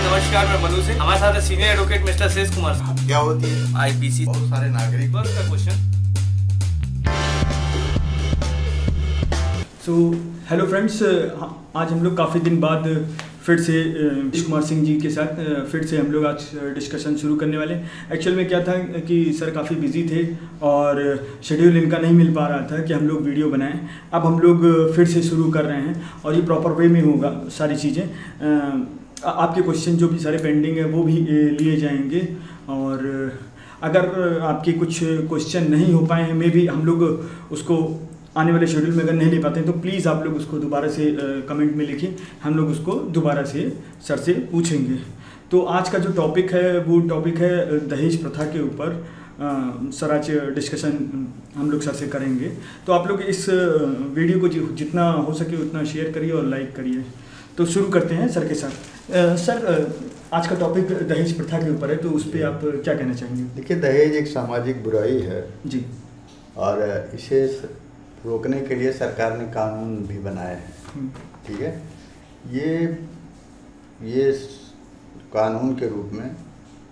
नमस्कार, मैं मनु सिंह। हमारे साथ है सीनियर एडवोकेट मिस्टर शेष कुमार। क्या होती है आईपीसी, बहुत सारे नागरिक बस का क्वेश्चन। हेलो फ्रेंड्स, आज हम लोग काफ़ी दिन बाद फिर से शेष कुमार सिंह जी के साथ फिर से हम लोग आज डिस्कशन शुरू करने वाले हैं। एक्चुअल में क्या था कि सर काफ़ी बिजी थे और शेड्यूल इनका नहीं मिल पा रहा था कि हम लोग वीडियो बनाएं। अब हम लोग फिर से शुरू कर रहे हैं और ये प्रॉपर वे में होगा। सारी चीज़ें आपके क्वेश्चन जो भी सारे पेंडिंग है वो भी लिए जाएंगे और अगर आपके कुछ क्वेश्चन नहीं हो पाए हैं मे भी हम लोग उसको आने वाले शेड्यूल में अगर नहीं ले पाते हैं तो प्लीज़ आप लोग उसको दोबारा से कमेंट में लिखें, हम लोग उसको दोबारा से सर से पूछेंगे। तो आज का जो टॉपिक है वो टॉपिक है दहेज प्रथा के ऊपर। सर आज डिस्कशन हम लोग सर से करेंगे। तो आप लोग इस वीडियो को जितना हो सके उतना शेयर करिए और लाइक करिए। तो शुरू करते हैं सर के साथ। सर आज का टॉपिक दहेज प्रथा के ऊपर है, तो उस पर आप क्या कहना चाहेंगे? देखिए, दहेज एक सामाजिक बुराई है जी, और इसे रोकने के लिए सरकार ने कानून भी बनाए हैं। ठीक है, ये कानून के रूप में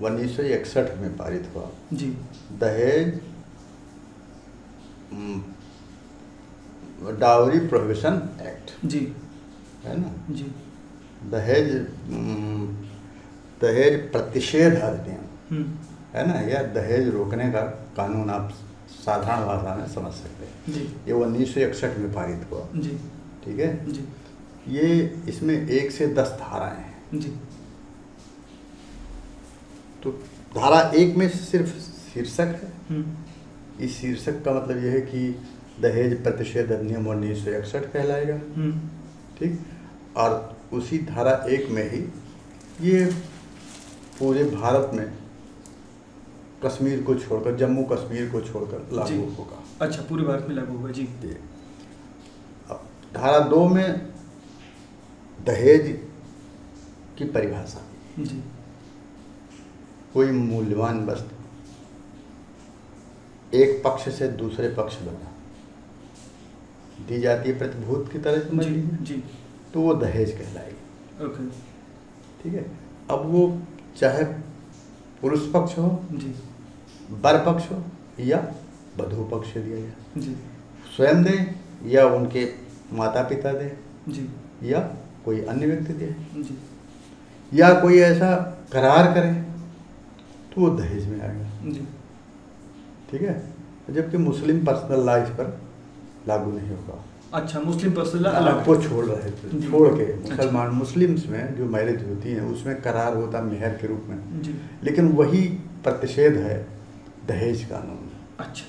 1961 में पारित हुआ। जी, दहेज डाउरी प्रोहिबिशन एक्ट, जी, है ना। जी, दहेज प्रतिषेध अधिनियम, है ना, या दहेज रोकने का कानून आप साधारण भाषा में समझ सकते हैं। जी, ये 1961 में पारित हुआ। जी, ठीक है जी, ये इसमें 1 से 10 धाराएं हैं। जी, तो धारा 1 में सिर्फ शीर्षक है। इस शीर्षक का मतलब यह है कि दहेज प्रतिषेध अधिनियम 1961 कहलाएगा। ठीक, और उसी धारा 1 में ही ये पूरे भारत में कश्मीर को छोड़कर, जम्मू कश्मीर को छोड़कर लागू होगा। अच्छा, पूरे भारत में लागू होगा। जी, अब धारा 2 में दहेज की परिभाषा, जी, कोई मूल्यवान वस्तु एक पक्ष से दूसरे पक्ष द्वारा दी जाती है प्रतिभूत की तरह समझ लीजिए, जी, तो वो दहेज कहलाएगी। ओके, ठीक है। अब वो चाहे पुरुष पक्ष हो, जी, वर पक्ष हो या वधू पक्ष दिया जाए, जी, स्वयं दें या उनके माता पिता दें, जी, या कोई अन्य व्यक्ति दे, जी, या कोई ऐसा करार करे तो वो दहेज में आएगा। जी, ठीक है। जबकि मुस्लिम पर्सनल लॉ इस पर लागू नहीं होगा। अच्छा, मुस्लिम पर्सनल लॉ आपको छोड़ रहे थे, छोड़ के मुसलमान मुस्लिम्स में जो मैरिज होती है उसमें करार होता मेहर के रूप में। जी, लेकिन वही प्रतिषेध है दहेज कानून में। अच्छा,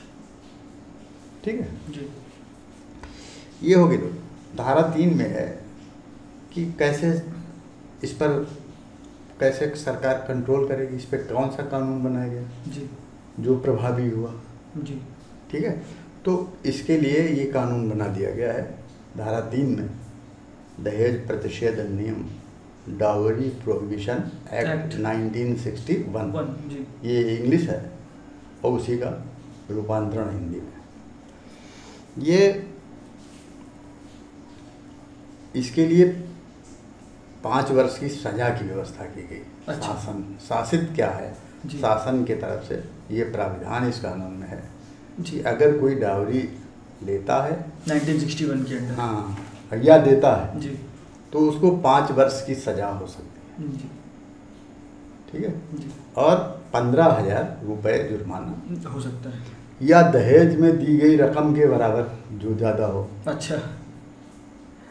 ठीक है जी, ये होगी। तो धारा 3 में है कि कैसे इस पर कैसे सरकार कंट्रोल करेगी, इस पर कौन सा कानून बनाया गया जी, जो प्रभावी हुआ। जी, ठीक है, तो इसके लिए ये कानून बना दिया गया है धारा 3 में, दहेज प्रतिषेध अधिनियम डावरी प्रोहिबिशन एक्ट 1961। जी, ये इंग्लिश है और उसी का रूपांतरण हिंदी में। ये इसके लिए 5 वर्ष की सजा की व्यवस्था की गई। अच्छा। शासित क्या है, शासन के तरफ से ये प्राविधान इस कानून में है जी, अगर कोई डावरी लेता है 1961 के अंदर, हाँ, या देता है जी, तो उसको 5 वर्ष की सजा हो सकती है। जी, ठीक है जी, और 15,000 रुपये जुर्माना हो सकता है, या दहेज में दी गई रकम के बराबर जो ज़्यादा हो। अच्छा,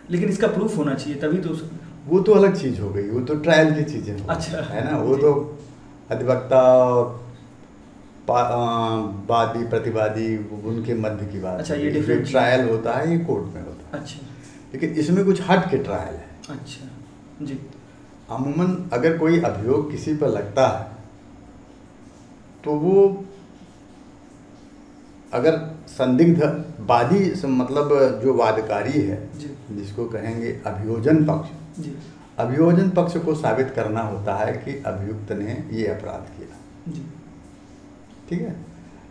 लेकिन इसका प्रूफ होना चाहिए तभी तो। वो तो अलग चीज़ हो गई, वो तो ट्रायल की चीज़ें हो। अच्छा, है ना, वो तो अधिवक्ता वादी प्रतिवादी उनके मध्य की बात। अच्छा, ये डिफरेंट ट्रायल होता है, ये कोर्ट में होता है। अच्छा, लेकिन इसमें कुछ हट के ट्रायल है। अच्छा, जी, अमूमन अगर कोई अभियोग किसी पर लगता है तो वो अगर संदिग्ध वादी मतलब जो वादकारी है, जिसको कहेंगे अभियोजन पक्ष, जी, अभियोजन पक्ष को साबित करना होता है कि अभियुक्त ने ये अपराध किया। जी, ठीक है।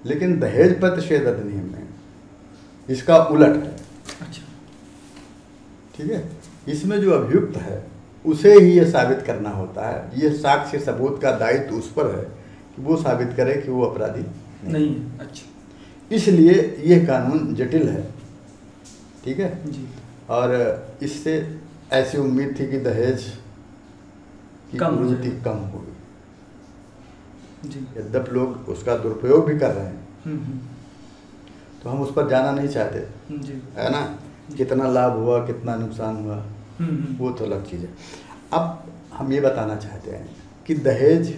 लेकिन दहेज प्रतिषेध अधिनियम में इसका उलट है। अच्छा, ठीक है। इसमें जो अभियुक्त है उसे ही ये साबित करना होता है। ये साक्ष्य सबूत का दायित्व उस पर है कि वो साबित करे कि वो अपराधी नहीं है। अच्छा, इसलिए ये कानून जटिल है, ठीक है जी। और इससे ऐसी उम्मीद थी कि दहेज की प्रवृत्ति कम होगी जी। यद्यपि लोग उसका दुरुपयोग भी कर रहे हैं, तो हम उस पर जाना नहीं चाहते जी। है ना। कितना लाभ हुआ कितना नुकसान हुआ वो तो अलग चीज़ है। अब हम ये बताना चाहते हैं कि दहेज,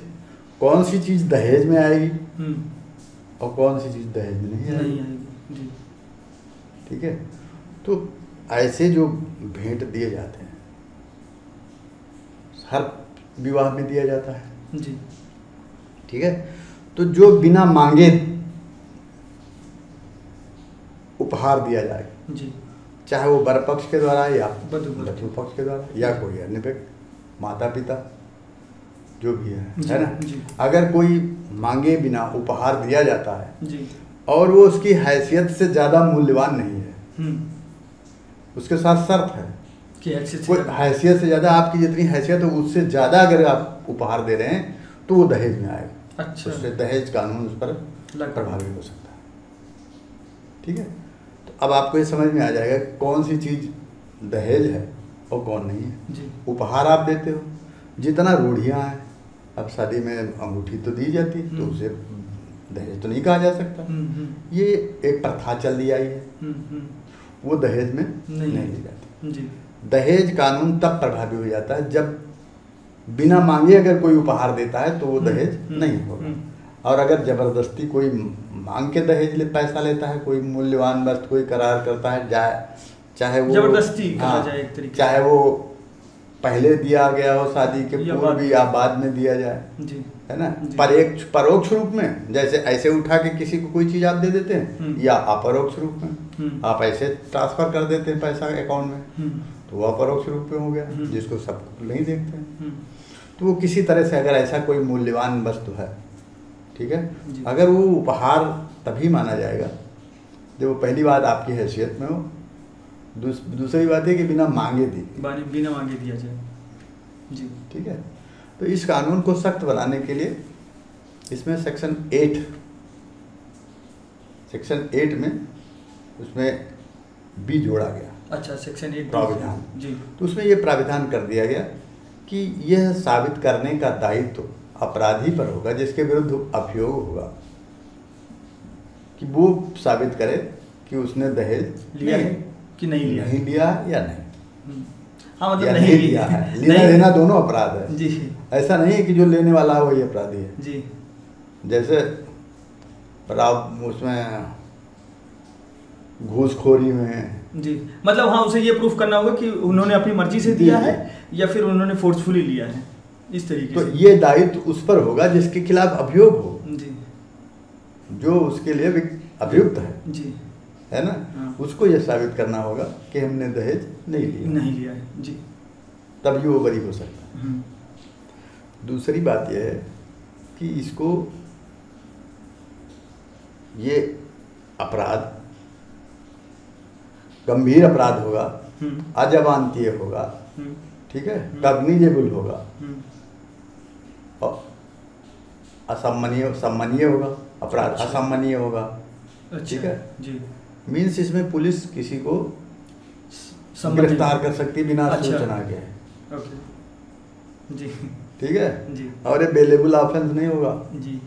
कौन सी चीज़ दहेज में आएगी और कौन सी चीज़ दहेज में नहीं आएगी जी। ठीक है। तो ऐसे जो भेंट दिए जाते हैं हर विवाह में दिया जाता है जी, ठीक है। तो जो बिना मांगे उपहार दिया जाएगा जी, चाहे वो वर पक्ष के द्वारा या वधू पक्ष के द्वारा या कोई अन्य व्यक्ति, माता पिता जो भी है ना। जी। अगर कोई मांगे बिना उपहार दिया जाता है जी, और वो उसकी हैसियत से ज़्यादा मूल्यवान नहीं है, उसके साथ शर्त है कोई हैसियत से ज़्यादा, आपकी जितनी हैसियत है उससे ज़्यादा अगर आप उपहार दे रहे हैं तो वो दहेज में आएगा। अच्छा, उससे दहेज कानून उस पर प्रभावी हो सकता है, ठीक है। तो अब आपको ये समझ में आ जाएगा कि कौन सी चीज़ दहेज है और कौन नहीं है जी। उपहार आप देते हो, जितना रूढ़ियाँ हैं, अब शादी में अंगूठी तो दी जाती है तो उसे दहेज तो नहीं कहा जा सकता। ये एक प्रथा चल दी आई है, वो दहेज में नहीं दी जाती जी। दहेज कानून तब प्रभावी हो जाता है जब बिना मांगे अगर कोई उपहार देता है तो वो दहेज नहीं होगा। और अगर जबरदस्ती कोई मांग के दहेज पैसा लेता है, कोई मूल्यवान वस्तु कोई करार करता है, चाहे वो जबरदस्ती कहा जाए एक तरीके, चाहे वो पहले दिया गया हो शादी के पूर्व या बाद में दिया जाए जी, है ना। परोक्ष रूप में जैसे ऐसे उठा के किसी को कोई चीज़ आप दे देते हैं, या अपरोक्ष रूप में आप ऐसे ट्रांसफर कर देते हैं पैसा अकाउंट में, तो वो अपरोक्ष रूप में हो गया जिसको सब नहीं देखते हैं। तो वो किसी तरह से अगर ऐसा कोई मूल्यवान वस्तु है, ठीक है, अगर वो उपहार तभी माना जाएगा जब वो पहली बात आपकी हैसियत में हो, दूसरी बात है कि बिना मांगे दिया जाए जी, ठीक है। तो इस कानून को सख्त बनाने के लिए इसमें सेक्शन 8 में उसमें बी जोड़ा गया। अच्छा, सेक्शन 8 प्राविधान जी। तो उसमें ये प्राविधान कर दिया गया कि यह साबित करने का दायित्व अपराधी पर होगा जिसके विरुद्ध अभियोग होगा, कि वो साबित करे कि उसने दहेज लिया है कि नहीं लिया या नहीं। हाँ, मतलब नहीं लिया है, लेना देना दोनों अपराध है जी। ऐसा नहीं है कि जो लेने वाला है वही अपराधी है जी। जैसे पर आप उसमें घूसखोरी में जी, मतलब हाँ, उसे ये प्रूफ करना होगा कि उन्होंने अपनी मर्जी से दिया है या फिर उन्होंने फोर्सफुली लिया है, इस तरीके तो से। ये दायित्व उस पर होगा जिसके खिलाफ अभियोग हो जी, जो उसके लिए अभियुक्त है जी, है ना। हाँ। उसको यह साबित करना होगा कि हमने दहेज नहीं लिया है जी, तभी वो बरी हो सकता है। दूसरी बात यह है कि इसको ये अपराध गंभीर अपराध होगा, अजमानतीय होगा, ठीक है, कॉग्निजेबल होगा और सम्मानीय होगा, अपराध अच्छा। असम्मानीय होगा, ठीक है जी। मीन्स इसमें पुलिस किसी को गिरफ्तार कर सकती है बिना सूचना के, ओके जी, ठीक है जी। और ये बेलेबल ऑफेंस नहीं होगा जी,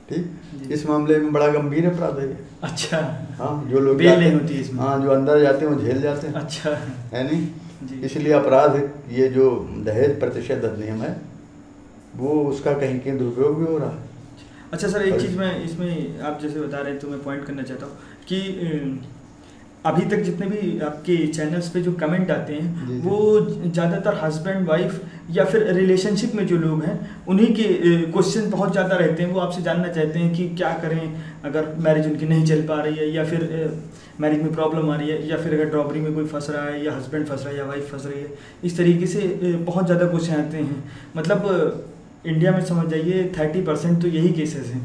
ठीक। इस मामले में बड़ा गंभीर अपराध है। अच्छा, हाँ, जो लोग बेल नहीं होती इसमें, हाँ, जो अंदर जाते हैं वो झेल जाते हैं, अच्छा है नहीं जी। इसलिए अपराध ये जो दहेज प्रतिषेध अधिनियम है वो उसका कहीं कहीं दुरुपयोग भी हो रहा है। अच्छा सर, एक चीज़ मैं इसमें आप जैसे बता रहे हैं तो मैं पॉइंट करना चाहता हूँ कि अभी तक जितने भी आपके चैनल्स पे जो कमेंट आते हैं जी। वो ज़्यादातर हस्बैंड वाइफ या फिर रिलेशनशिप में जो लोग हैं उन्हीं के क्वेश्चन बहुत ज़्यादा रहते हैं। वो आपसे जानना चाहते हैं कि क्या करें अगर मैरिज उनकी नहीं चल पा रही है, या फिर मैरिज में प्रॉब्लम आ रही है, या फिर अगर ड्रॉबरी में कोई फंस रहा है, या हस्बैंड फंस रहा है, या वाइफ फंस रही है। इस तरीके से बहुत ज़्यादा क्वेश्चन आते हैं। मतलब इंडिया में समझ जाइए 30% तो यही केसेस हैं।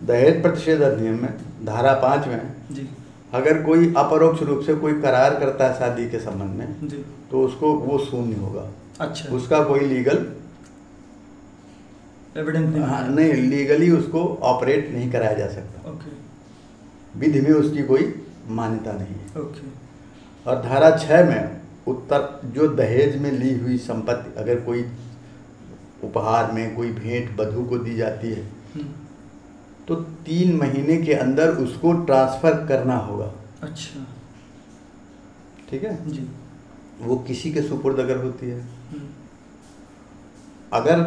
दहेज प्रतिषेध अधिनियम में धारा 5 में जी अगर कोई अपरोक्ष रूप से कोई करार करता है शादी के संबंध में जी। तो उसको वो शून्य होगा। अच्छा, उसका कोई लीगल एविडेंस नहीं? हाँ, नहीं, लीगली उसको ऑपरेट नहीं कराया जा सकता। ओके, विधि में उसकी कोई मान्यता नहीं है। ओके। और धारा 6 में उत्तर जो दहेज में ली हुई संपत्ति अगर कोई उपहार में कोई भेंट वधू को दी जाती है तो 3 महीने के अंदर उसको ट्रांसफर करना होगा। अच्छा, ठीक है जी। वो किसी के सुपुर्द अगर होती है, अगर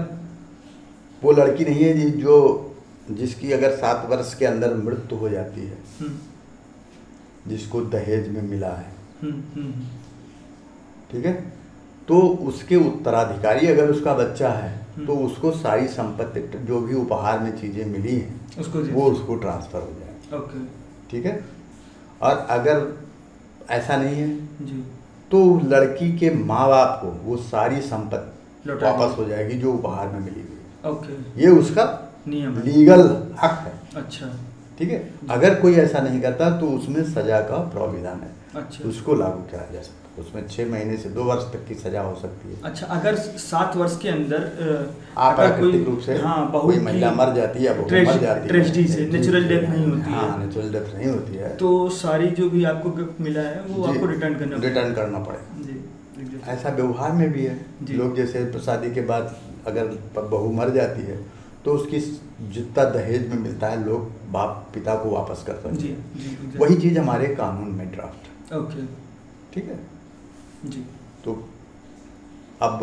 वो लड़की नहीं है जो जिसकी अगर 7 वर्ष के अंदर मृत्यु हो जाती है, जिसको दहेज में मिला है, ठीक है, तो उसके उत्तराधिकारी अगर उसका बच्चा है तो उसको सारी संपत्ति जो भी उपहार में चीजें मिली हैं वो उसको ट्रांसफर हो जाए। ओके, ठीक है। और अगर ऐसा नहीं है जी, तो लड़की के माँ बाप को वो सारी संपत्ति वापस हो जाएगी जो उपहार में मिली हुई। ओके, ये उसका नियम है, लीगल हक है। अच्छा, ठीक है। अगर कोई ऐसा नहीं करता तो उसमें सजा का प्रावधान है। अच्छा, उसको लागू कराया जा सकता है। उसमें 6 महीने से 2 वर्ष तक की सजा हो सकती है। अच्छा, अगर 7 वर्ष के अंदर प्राकृतिक रूप से कोई महिला मर जाती है या बहू मर जाती है, ट्रेजेडी से, नेचुरल डेथ नहीं होती है, हाँ, नेचुरल डेथ नहीं होती है, तो सारी जो भी आपको गिफ्ट मिला है वो आपको रिटर्न करना पड़ेगा। जी। ऐसा व्यवहार में भी है। लोग जैसे शादी के बाद अगर बहू मर जाती है तो उसकी जितना दहेज में मिलता है लोग बाप पिता को वापस कर सकते हैं। वही चीज़ हमारे कानून में ड्राफ्ट। ओके, ठीक है जी। तो अब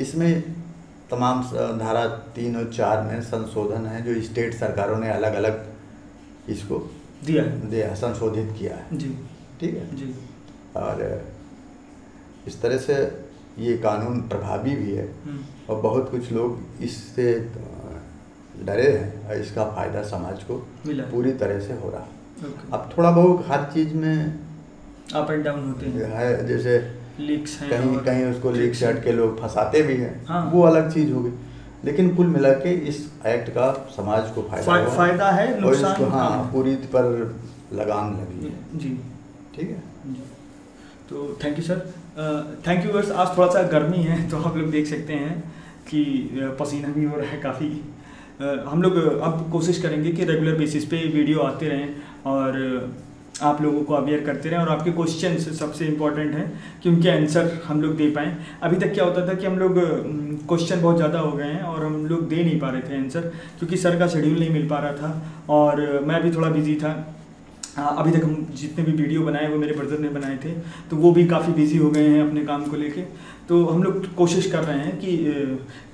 इसमें तमाम धारा 3 और 4 में संशोधन है जो स्टेट सरकारों ने अलग अलग इसको दिया संशोधित किया है जी। ठीक है जी। और इस तरह से ये कानून प्रभावी भी है और बहुत कुछ लोग इससे डरे हैं और इसका फायदा समाज को पूरी तरह से हो रहा। अब थोड़ा बहुत हर चीज़ में अप एंड डाउन होते हैं, जैसे लीक्स हैं, कहीं उसको लीक से हट के लोग फंसाते भी हैं। हाँ। वो अलग चीज़ होगी, लेकिन कुल मिला के इस एक्ट का समाज को फायदा है, नुकसान हाँ पूरी पर लगाम लगी है। जी, ठीक है जी। तो thank you sir, thank you. बस आज थोड़ा सा गर्मी है तो आप लोग देख सकते हैं कि पसीना भी हो रहा है काफ़ी। हम लोग अब कोशिश करेंगे कि रेगुलर बेसिस पे वीडियो आते रहें और आप लोगों को अवेयर करते रहें और आपके क्वेश्चन सबसे इम्पॉर्टेंट हैं कि उनके आंसर हम लोग दे पाएँ। अभी तक क्या होता था कि हम लोग क्वेश्चन बहुत ज़्यादा हो गए हैं और हम लोग दे नहीं पा रहे थे आंसर, क्योंकि सर का शेड्यूल नहीं मिल पा रहा था और मैं भी थोड़ा बिजी था। अभी तक हम जितने भी वीडियो बनाए वो मेरे ब्रदर ने बनाए थे, तो वो भी काफ़ी बिजी हो गए हैं अपने काम को लेके। तो हम लोग कोशिश कर रहे हैं कि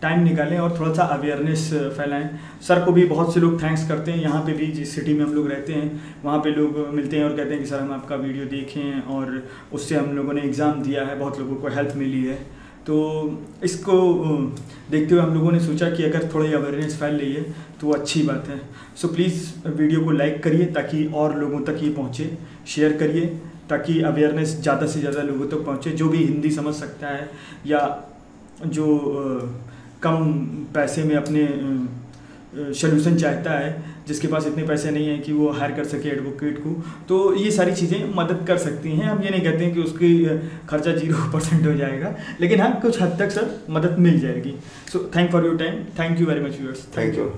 टाइम निकालें और थोड़ा सा अवेयरनेस फैलाएं। सर को भी बहुत से लोग थैंक्स करते हैं, यहाँ पे भी जिस सिटी में हम लोग रहते हैं वहाँ पे लोग मिलते हैं और कहते हैं कि सर हम आपका वीडियो देखें और उससे हम लोगों ने एग्ज़ाम दिया है, बहुत लोगों को हेल्प मिली है। तो इसको देखते हुए हम लोगों ने सोचा कि अगर थोड़ी अवेयरनेस फैल रही है तो अच्छी बात है। सो प्लीज़ वीडियो को लाइक करिए ताकि और लोगों तक ये पहुँचे, शेयर करिए ताकि अवेयरनेस ज़्यादा से ज़्यादा लोगों तक पहुँचे। जो भी हिंदी समझ सकता है या जो कम पैसे में अपने सोल्यूशन चाहता है, जिसके पास इतने पैसे नहीं हैं कि वो हायर कर सके एडवोकेट को, तो ये सारी चीज़ें मदद कर सकती हैं। हम ये नहीं कहते हैं कि उसकी खर्चा 0% हो जाएगा, लेकिन हाँ कुछ हद तक सर मदद मिल जाएगी। So thank for your time, thank you very much viewers, thank you.